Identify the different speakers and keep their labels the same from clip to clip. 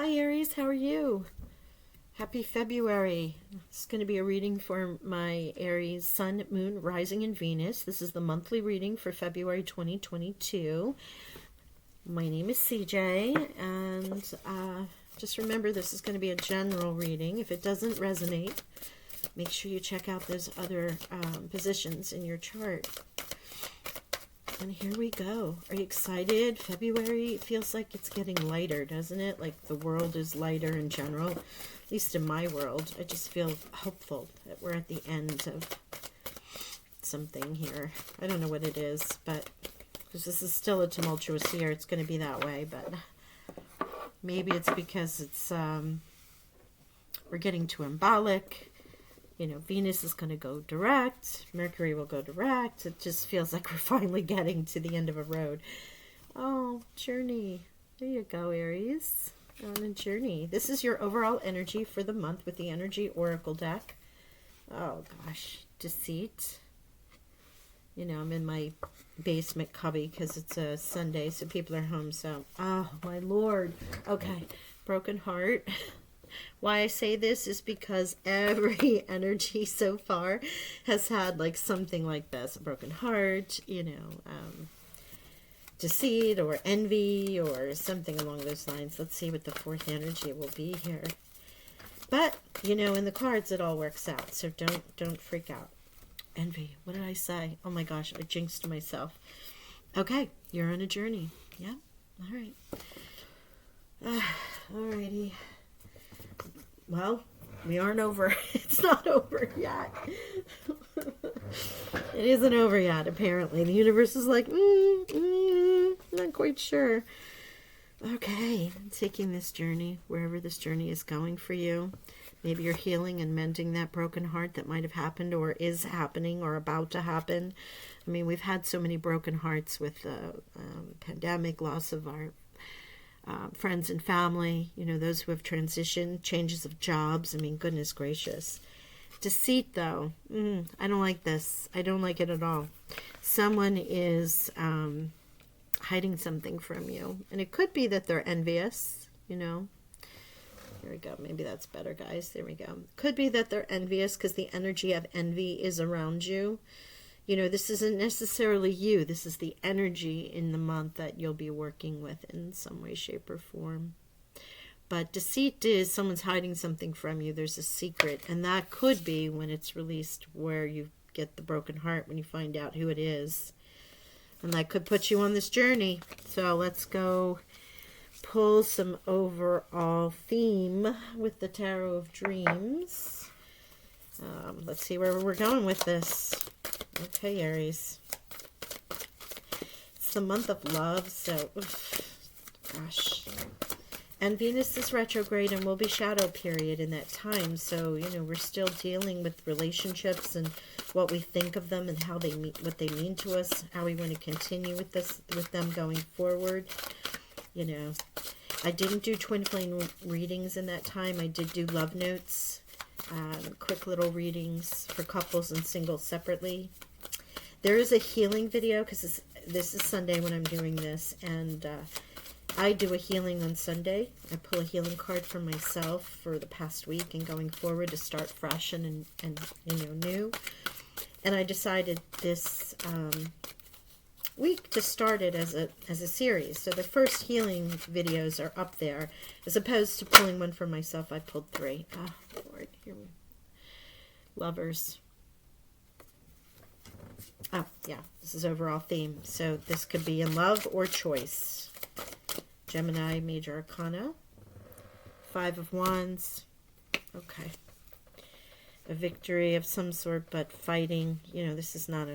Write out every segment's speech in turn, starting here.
Speaker 1: Hi Aries, how are you? Happy February. It's going to be a reading for my Aries Sun, Moon, Rising, and Venus. This is the monthly reading for February 2022. My name is CJ, and just remember this is going to be a general reading. If it doesn't resonate, make sure you check out those other positions in your chart. And here we go. Are you excited? February feels like it's getting lighter, doesn't it? Like the world is lighter in general. At least in my world. I just feel hopeful that we're at the end of something here. I don't know what it is, but because this is still a tumultuous year, it's going to be that way. But maybe it's because it's we're getting too embolic. You know, Venus is going to go direct. Mercury will go direct. It just feels like we're finally getting to the end of a road. Oh, journey. There you go, Aries. On a journey. This is your overall energy for the month with the Energy Oracle deck. Oh, gosh. Deceit. You know, I'm in my basement cubby because it's a Sunday, so people are home. So, oh, my Lord. Okay. Broken heart. Why I say this is because every energy so far has had like something like this. A broken heart, you know, deceit or envy or something along those lines. Let's see what the fourth energy will be here. But, you know, in the cards it all works out, so don't freak out. Envy. What did I say? Oh my gosh, I jinxed myself. Okay, you're on a journey. Yeah? All right. Alrighty. Well, we aren't over. It's not over yet. It isn't over yet, apparently. The universe is like, not quite sure. Okay, taking this journey, wherever this journey is going for you. Maybe you're healing and mending that broken heart that might have happened or is happening or about to happen. I mean, we've had so many broken hearts with the pandemic, loss of our friends and family, you know, those who have transitioned, changes of jobs. I mean, goodness gracious. Deceit, though. I don't like this. I don't like it at all. Someone is hiding something from you. And it could be that they're envious, you know. Here we go. Maybe that's better, guys. There we go. Could be that they're envious because the energy of envy is around you. You know, this isn't necessarily you. This is the energy in the month that you'll be working with in some way, shape, or form. But deceit is someone's hiding something from you. There's a secret. And that could be when it's released where you get the broken heart when you find out who it is. And that could put you on this journey. So let's go pull some overall theme with the Tarot of Dreams. Let's see where we're going with this. Okay, Aries. It's the month of love, so, gosh. And Venus is retrograde and will be shadow period in that time. So, you know, we're still dealing with relationships and what we think of them and how they mean, what they mean to us, how we want to continue with this, with them going forward. You know, I didn't do twin flame readings in that time. I did do love notes. Quick little readings for couples and singles separately. There is a healing video because this is Sunday when I'm doing this, and I do a healing on Sunday. I pull a healing card for myself for the past week and going forward to start fresh and you know, new. And I decided this week to start it as a series. So the first healing videos are up there. As opposed to pulling one for myself, I pulled 3. Oh, Lord. Here we Lovers. Oh, yeah. This is overall theme. So this could be in love or choice. Gemini, Major Arcana. 5 of Wands. Okay. A victory of some sort, but fighting. You know, this is not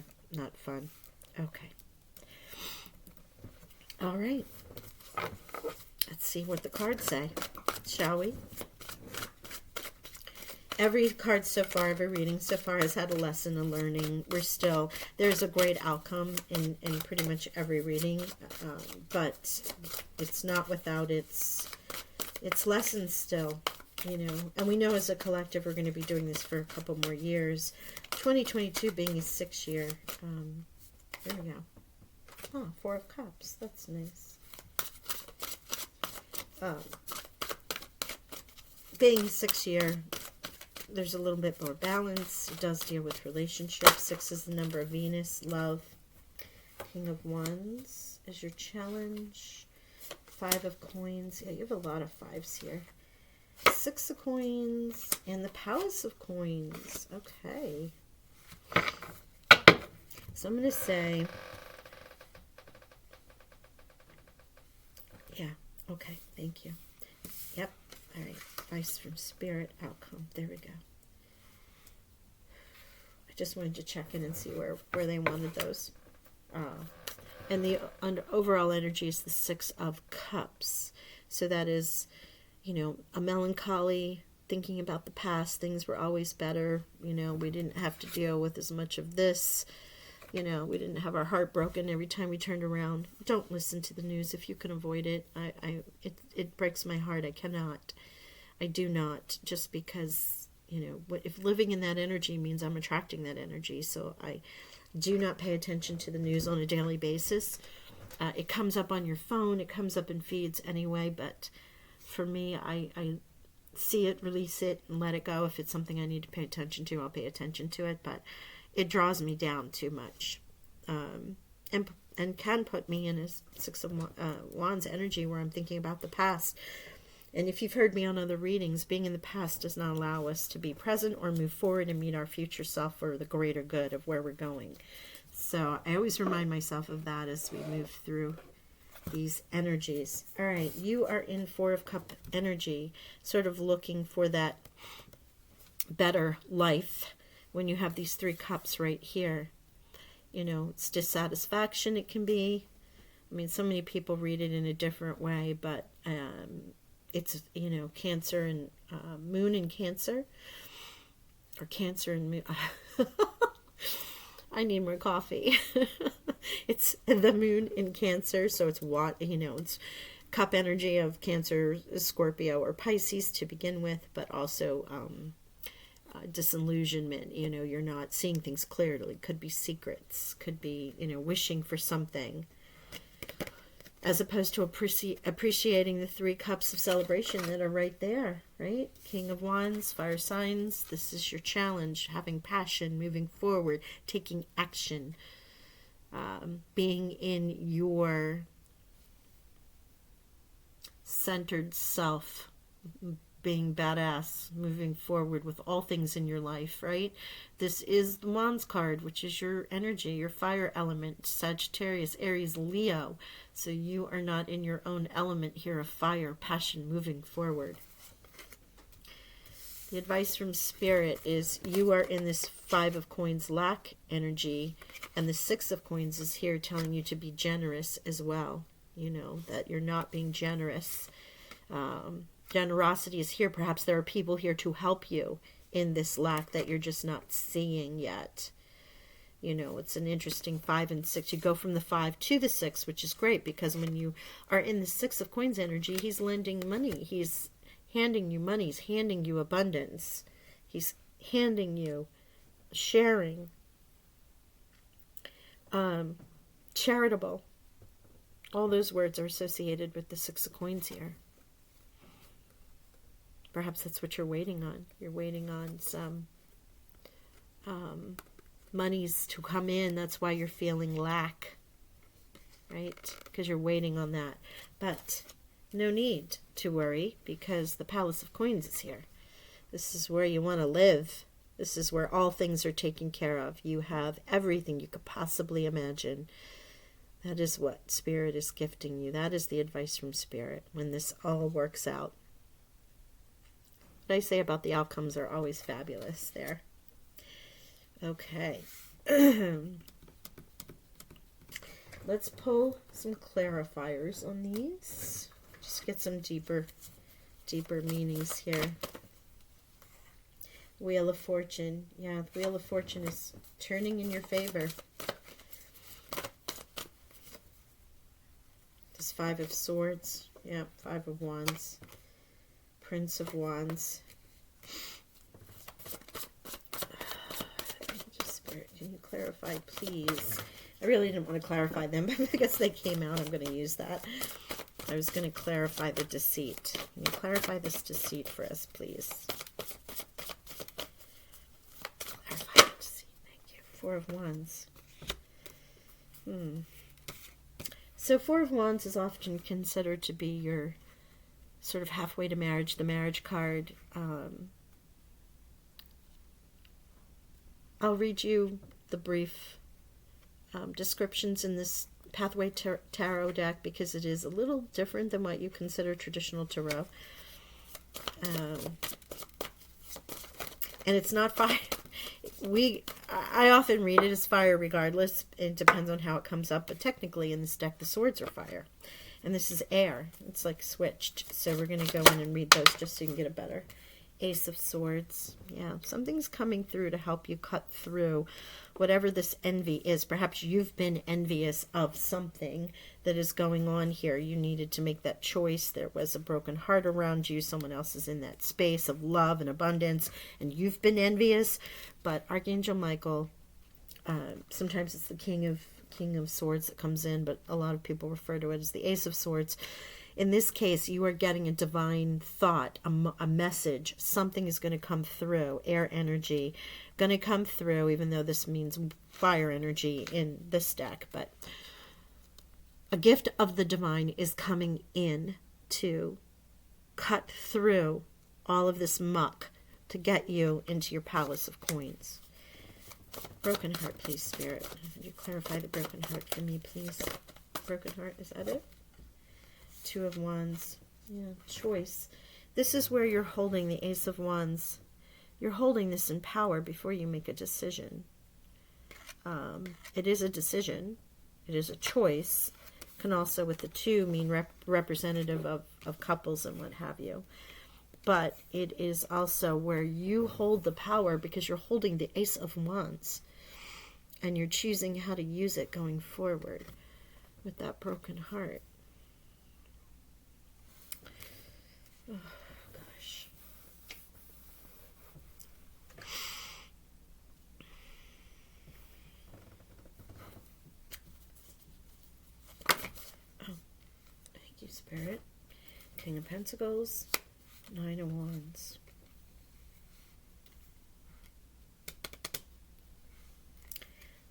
Speaker 1: fun. Okay. All right. Let's see what the cards say, shall we? Every card so far, every reading so far has had a lesson, a learning. There's a great outcome in pretty much every reading, but it's not without its lessons still, you know. And we know as a collective we're going to be doing this for a couple more years. 2022 being a 6th year. There we go. Oh, 4 of Cups. That's nice. being 6 year, there's a little bit more balance. It does deal with relationships. 6 is the number of Venus, love. King of Wands is your challenge. 5 of coins. Yeah, you have a lot of 5s here. 6 of coins and the Palace of coins. Okay. So I'm going to say, yeah, okay, thank you. Yep, all right, advice from Spirit, outcome, there we go. I just wanted to check in and see where they wanted those. And the overall energy is the 6 of Cups. So that is, you know, a melancholy, thinking about the past. Things were always better. You know, we didn't have to deal with as much of this. You know, we didn't have our heart broken every time we turned around. Don't listen to the news if you can avoid it. It breaks my heart. I cannot. I do not. Just because, you know, if living in that energy means I'm attracting that energy. So I do not pay attention to the news on a daily basis. It comes up on your phone. It comes up in feeds anyway. But for me, I see it, release it, and let it go. If it's something I need to pay attention to, I'll pay attention to it. But it draws me down too much, and can put me in a 6 of Wands energy where I'm thinking about the past. And if you've heard me on other readings, being in the past does not allow us to be present or move forward and meet our future self for the greater good of where we're going. So I always remind myself of that as we move through these energies. All right, you are in 4 of Cup energy, sort of looking for that better life. When you have these 3 cups right here, you know, it's dissatisfaction. It can be, I mean, so many people read it in a different way, but it's, you know, Cancer and Moon in Cancer, or Cancer and Moon. I need more coffee. It's the Moon in Cancer, so it's what, you know, it's cup energy of Cancer, Scorpio, or Pisces to begin with, but also disillusionment. You know, you're not seeing things clearly. Could be secrets, could be, you know, wishing for something, as opposed to appreciating the 3 cups of celebration that are right there, right? King of Wands, fire signs. This is your challenge: having passion, moving forward, taking action, being in your centered self, being badass, moving forward with all things in your life, right? This is the Wands card, which is your energy, your fire element, Sagittarius, Aries, Leo. So you are not in your own element here of fire, passion, moving forward. The advice from Spirit is you are in this 5 of coins lack energy, and the 6 of coins is here telling you to be generous as well. You know, that you're not being generous. Generosity is here. Perhaps there are people here to help you in this lack that you're just not seeing yet. You know, it's an interesting 5 and 6. You go from the 5 to the 6, which is great, because when you are in the 6 of coins energy, he's lending money. He's handing you money. He's handing you abundance. He's handing you sharing. Charitable. All those words are associated with the 6 of coins here. Perhaps that's what you're waiting on. You're waiting on some monies to come in. That's why you're feeling lack, right? Because you're waiting on that. But no need to worry, because the Palace of Coins is here. This is where you want to live. This is where all things are taken care of. You have everything you could possibly imagine. That is what Spirit is gifting you. That is the advice from Spirit when this all works out. What I say about the outcomes are always fabulous there. Okay. Let's pull some clarifiers on these. Just get some deeper meanings here. Wheel of Fortune. Yeah, the Wheel of Fortune is turning in your favor. This 5 of Swords. Yeah, 5 of Wands. Prince of Wands. Spirit, can you clarify, please? I really didn't want to clarify them, but because they came out, I'm going to use that. I was going to clarify the deceit. Can you clarify this deceit for us, please? Clarify the deceit. Thank you. Four of Wands. So Four of Wands is often considered to be your sort of halfway to marriage, the marriage card. I'll read you the brief descriptions in this Pathway Tarot deck because it is a little different than what you consider traditional tarot. And it's not fire. I often read it as fire regardless. It depends on how it comes up. But technically in this deck, the swords are fire. And this is air. It's like switched. So we're going to go in and read those just so you can get a better. Ace of Swords. Yeah, something's coming through to help you cut through whatever this envy is. Perhaps you've been envious of something that is going on here. You needed to make that choice. There was a broken heart around you. Someone else is in that space of love and abundance, and you've been envious. But Archangel Michael, sometimes it's the King of Swords that comes in, but a lot of people refer to it as the Ace of Swords. In this case, you are getting a divine thought, a message. Something is going to come through, air energy, going to come through, even though this means fire energy in this deck. But a gift of the divine is coming in to cut through all of this muck to get you into your palace of coins. Broken heart, please, Spirit. Would you clarify the broken heart for me, please? Broken heart, is that it? Two of Wands. Yeah, choice. This is where you're holding the Ace of Wands. You're holding this in power before you make a decision. It is a decision. It is a choice. Can also, with the two, mean representative of couples and what have you. But it is also where you hold the power because you're holding the Ace of Wands. And you're choosing how to use it going forward with that broken heart. Oh, gosh. Oh, thank you, Spirit. King of Pentacles, Nine of Wands.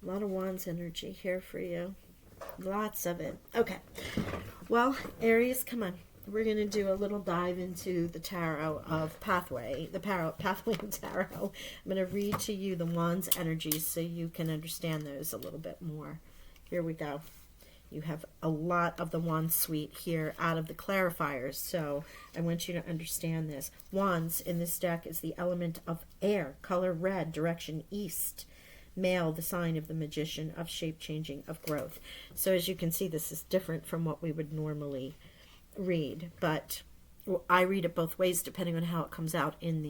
Speaker 1: A lot of Wands energy here for you. Lots of it. Okay. Well, Aries, come on. We're going to do a little dive into the tarot of Pathway, the Pathway Tarot. I'm going to read to you the Wands energies so you can understand those a little bit more. Here we go. You have a lot of the Wand suite here out of the clarifiers, so I want you to understand this. Wands in this deck is the element of air, color red, direction east. Male, the sign of the magician, of shape changing, of growth. So as you can see, this is different from what we would normally read, but I read it both ways depending on how it comes out in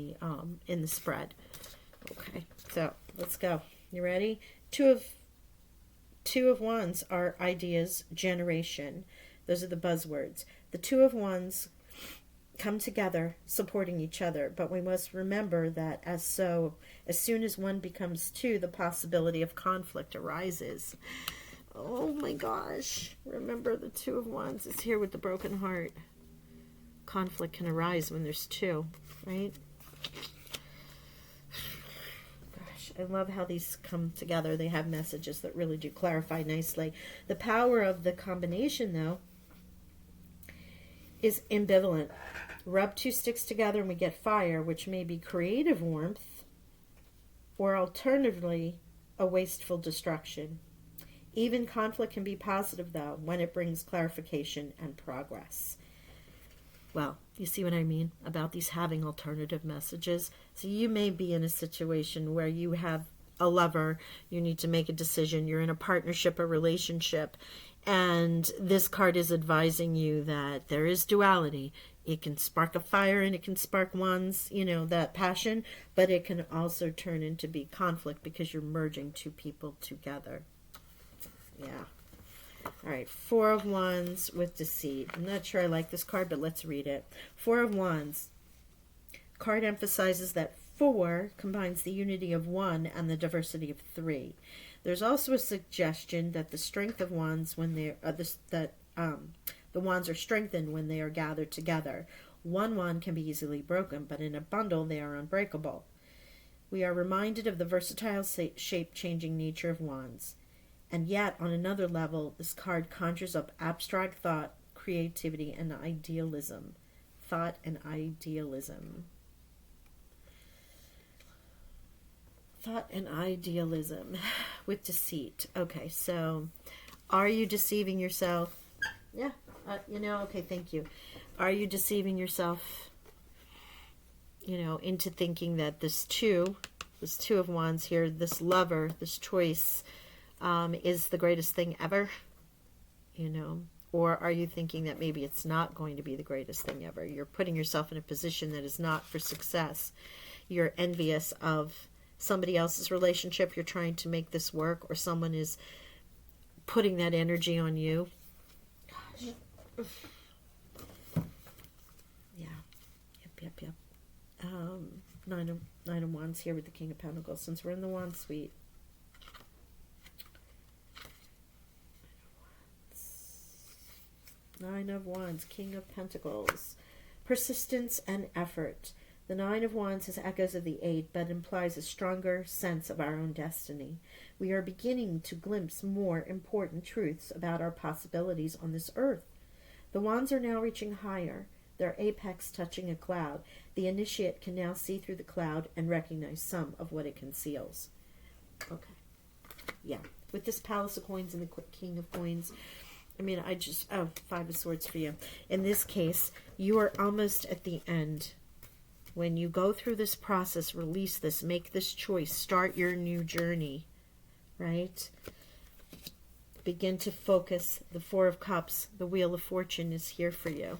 Speaker 1: the spread. Okay, so let's go. You ready? Two of Wands are ideas, generation. Those are the buzzwords. The Two of Wands come together supporting each other, but we must remember that as soon as one becomes two, the possibility of conflict arises. Oh my gosh. Remember, the Two of Wands is here with the broken heart. Conflict can arise when there's two, right? Gosh, I love how these come together. They have messages that really do clarify nicely. The power of the combination, though, is ambivalent. Rub two sticks together and we get fire, which may be creative warmth, or alternatively, a wasteful destruction. Even conflict can be positive, though, when it brings clarification and progress. Well, you see what I mean about these having alternative messages? So you may be in a situation where you have a lover, you need to make a decision, you're in a partnership, a relationship, and this card is advising you that there is duality. It can spark a fire and it can spark one's, that passion, but it can also turn into be conflict because you're merging two people together. Yeah. All right. Four of Wands with deceit. I'm not sure I like this card, but let's read it. Four of Wands. Card emphasizes that four combines the unity of one and the diversity of three. There's also a suggestion that the strength of wands when they're The wands are strengthened when they are gathered together. One wand can be easily broken, but in a bundle they are unbreakable. We are reminded of the versatile shape-changing nature of wands. And yet, on another level, this card conjures up abstract thought, creativity, and idealism. Thought and idealism. Thought and idealism with deceit. Okay, so are you deceiving yourself? Yeah, okay, thank you. Are you deceiving yourself, into thinking that this two of wands here, this lover, this choice, is the greatest thing ever? Or are you thinking that maybe it's not going to be the greatest thing ever? You're putting yourself in a position that is not for success. You're envious of somebody else's relationship. You're trying to make this work, or someone is putting that energy on you. Gosh. Yeah. Yep. Nine of Wands here with the King of Pentacles. Since we're in the Wand Suite. Nine of Wands, King of Pentacles. Persistence and effort. The Nine of Wands has echoes of the Eight, but implies a stronger sense of our own destiny. We are beginning to glimpse more important truths about our possibilities on this earth. The wands are now reaching higher, their apex touching a cloud. The initiate can now see through the cloud and recognize some of what it conceals. Okay. Yeah. With this Palace of Coins and the King of Coins, Five of Swords for you. In this case, you are almost at the end. When you go through this process, release this, make this choice, start your new journey, right? Begin to focus. The Four of Cups, the Wheel of Fortune is here for you.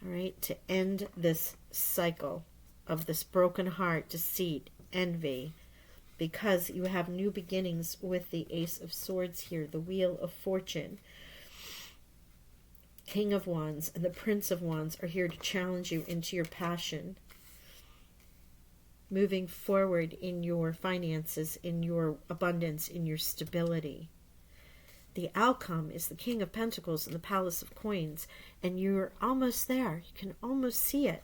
Speaker 1: All right, to end this cycle of this broken heart, deceit, envy, because you have new beginnings with the Ace of Swords here, the Wheel of Fortune. King of Wands and the Prince of Wands are here to challenge you into your passion. Moving forward in your finances, in your abundance, in your stability. The outcome is the King of Pentacles and the Palace of Coins, and you're almost there. You can almost see it.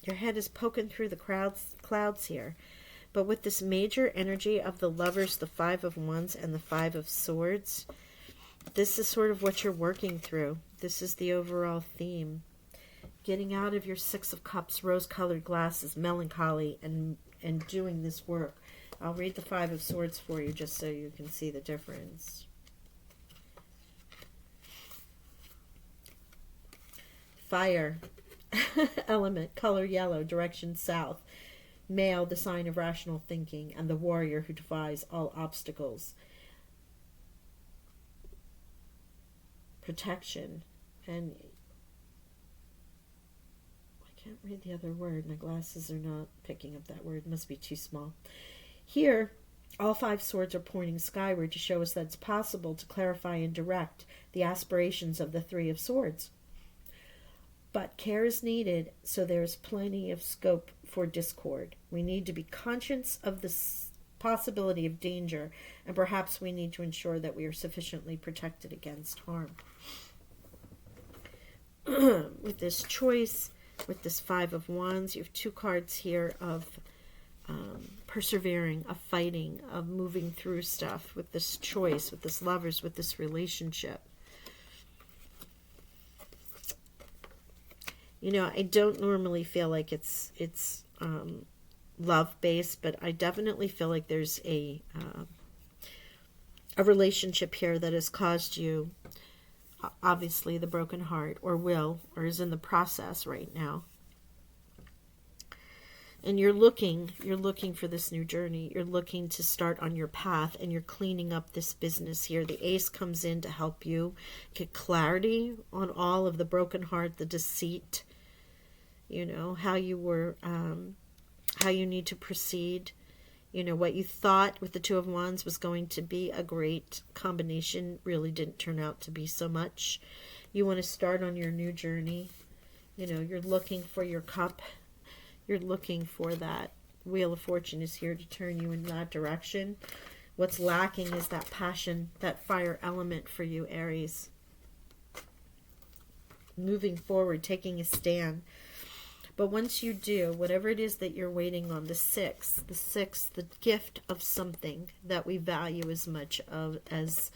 Speaker 1: Your head is poking through the clouds here. But with this major energy of the Lovers, the Five of Wands, and the Five of Swords, this is sort of what you're working through. This is the overall theme. Getting out of your Six of Cups, rose-colored glasses, melancholy, and doing this work. I'll read the Five of Swords for you just so you can see the difference. Fire. Element, color yellow, direction south. Male, the sign of rational thinking, and the warrior who defies all obstacles. Protection. And I can't read the other word. My glasses are not picking up that word. It must be too small. Here, all five swords are pointing skyward to show us that it's possible to clarify and direct the aspirations of the Three of Swords. But care is needed, so there's plenty of scope for discord. We need to be conscious of the possibility of danger, and perhaps we need to ensure that we are sufficiently protected against harm. With this choice, with this Five of Wands, you have two cards here of persevering, of fighting, of moving through stuff. With this choice, with this Lovers, with this relationship. I don't normally feel like it's love-based, but I definitely feel like there's a relationship here that has caused you, obviously, the broken heart, or is in the process right now. And you're looking for this new journey. You're looking to start on your path, and you're cleaning up this business here. The Ace comes in to help you get clarity on all of the broken heart, the deceit, how you were, how you need to proceed. What you thought with the Two of Wands was going to be a great combination really didn't turn out to be so much. You want to start on your new journey. You're looking for your cup. You're looking for that Wheel of Fortune is here to turn you in that direction. What's lacking is that passion, that fire element for you, Aries. Moving forward, taking a stand. But once you do, whatever it is that you're waiting on, the sixth, the gift of something that we value as much as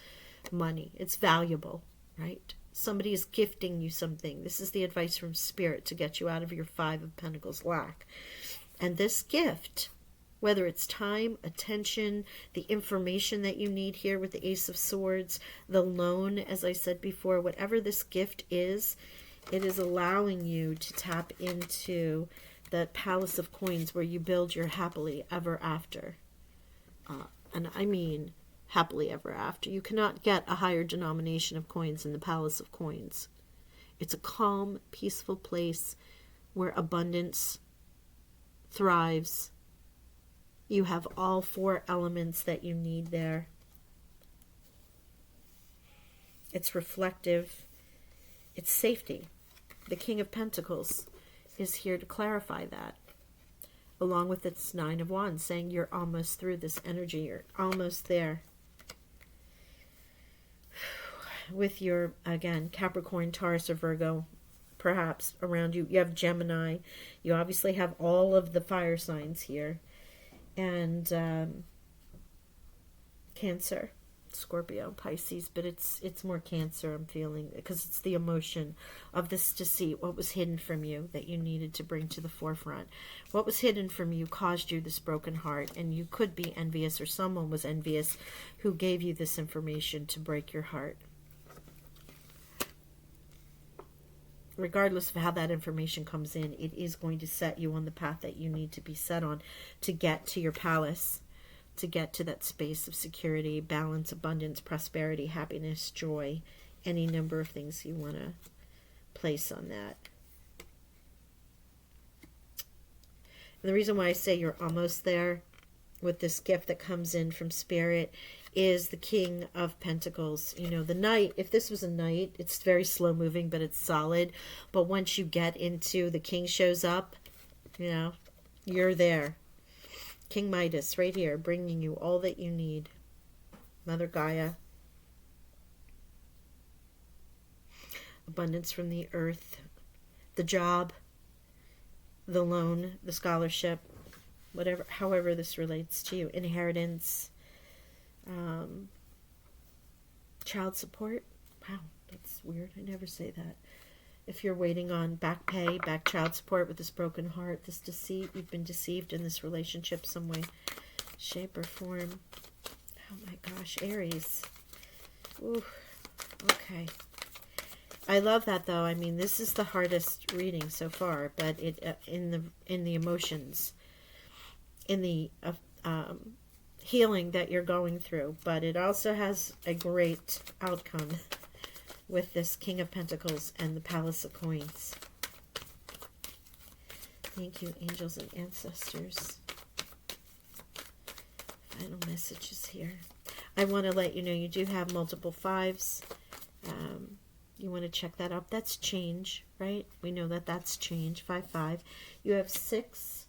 Speaker 1: money. It's valuable, right? Somebody is gifting you something. This is the advice from Spirit to get you out of your Five of Pentacles lack. And this gift, whether it's time, attention, the information that you need here with the Ace of Swords, the loan, as I said before, whatever this gift is, it is allowing you to tap into that Palace of Coins where you build your happily ever after. And I mean happily ever after. You cannot get a higher denomination of coins in the Palace of Coins. It's a calm, peaceful place where abundance thrives. You have all four elements that you need there. It's reflective. It's safety. The King of Pentacles is here to clarify that, along with its Nine of Wands, saying you're almost through this energy. You're almost there. With your, again, Capricorn, Taurus, or Virgo, perhaps around you. You have Gemini. You obviously have all of the fire signs here. And Cancer, Scorpio, Pisces, but it's more Cancer, I'm feeling, because it's the emotion of this deceit, what was hidden from you that you needed to bring to the forefront. What was hidden from you caused you this broken heart, and you could be envious, or someone was envious who gave you this information to break your heart. Regardless of how that information comes in, it is going to set you on the path that you need to be set on to get to your palace, to get to that space of security, balance, abundance, prosperity, happiness, joy, any number of things you want to place on that. And the reason why I say you're almost there with this gift that comes in from Spirit is the King of Pentacles. You know, the Knight, if this was a Knight, it's very slow moving, but it's solid. But once you get into the King shows up, you know, you're there. King Midas right here, bringing you all that you need. Mother Gaia. Abundance from the earth. The job. The loan. The scholarship. Whatever, however this relates to you. Inheritance. Child support. Wow, that's weird. I never say that. If you're waiting on back pay, back child support with this broken heart, this deceit, you've been deceived in this relationship some way, shape, or form. Oh my gosh, Aries. Ooh, okay. I love that though. I mean, this is the hardest reading so far, but it in the emotions, in the healing that you're going through, but it also has a great outcome with this King of Pentacles and the Palace of Coins. Thank you, angels and ancestors. Final messages here. I want to let you know you do have multiple fives. You want to check that up. That's change, right? We know that that's change. 5-5. You have 6.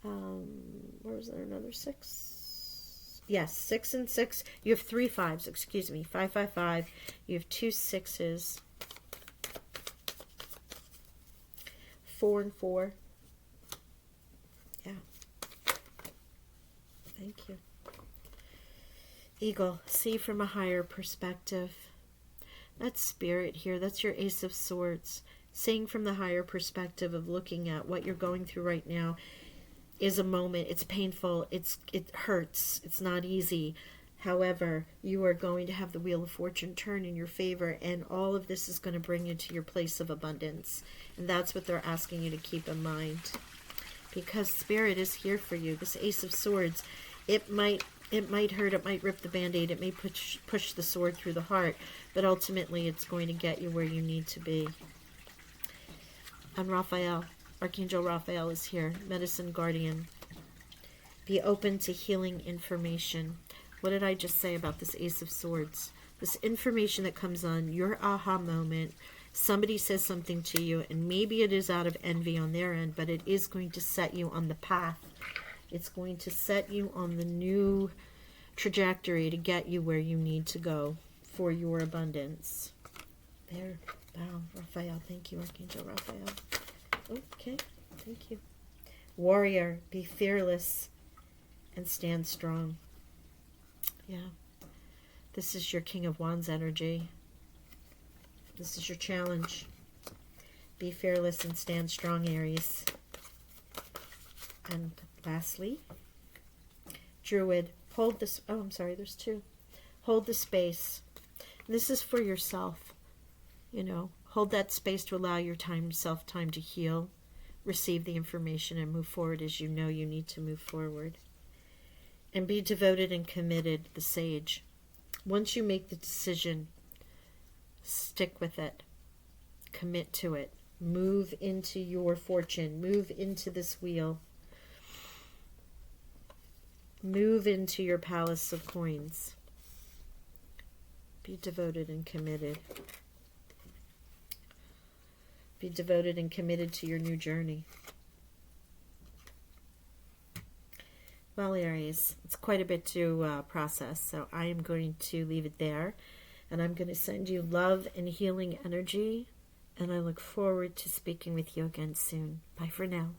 Speaker 1: Where was there another 6? Yes, 6 and 6. You have 3 5s, excuse me. 5, 5, 5. You have 2 6s. 4 and 4. Yeah. Thank you. Eagle, see from a higher perspective. That's Spirit here. That's your Ace of Swords. Seeing from the higher perspective of looking at what you're going through right now is a moment. It's painful. It hurts. It's not easy. However, you are going to have the Wheel of Fortune turn in your favor, and all of this is going to bring you to your place of abundance. And that's what they're asking you to keep in mind. Because Spirit is here for you. This Ace of Swords, it might hurt, it might rip the band-aid, it may push the sword through the heart, but ultimately it's going to get you where you need to be. And Raphael, Archangel Raphael is here, medicine guardian. Be open to healing information. What did I just say about this Ace of Swords? This information that comes on, your aha moment, somebody says something to you, and maybe it is out of envy on their end, but it is going to set you on the path. It's going to set you on the new trajectory to get you where you need to go for your abundance. There. Wow, Raphael. Thank you, Archangel Raphael. Okay, thank you. Warrior, be fearless and stand strong. Yeah. This is your King of Wands energy. This is your challenge. Be fearless and stand strong, Aries. And lastly, Druid, hold this. Oh, I'm sorry, there's two. Hold the space. This is for yourself. You know, hold that space to allow your self time to heal, receive the information, and move forward as you know you need to move forward. And be devoted and committed, the Sage. Once you make the decision, stick with it. Commit to it. Move into your fortune. Move into this wheel. Move into your palace of coins. Be devoted and committed. Be devoted and committed to your new journey. Well, Aries, it's quite a bit to process, so I am going to leave it there. And I'm going to send you love and healing energy. And I look forward to speaking with you again soon. Bye for now.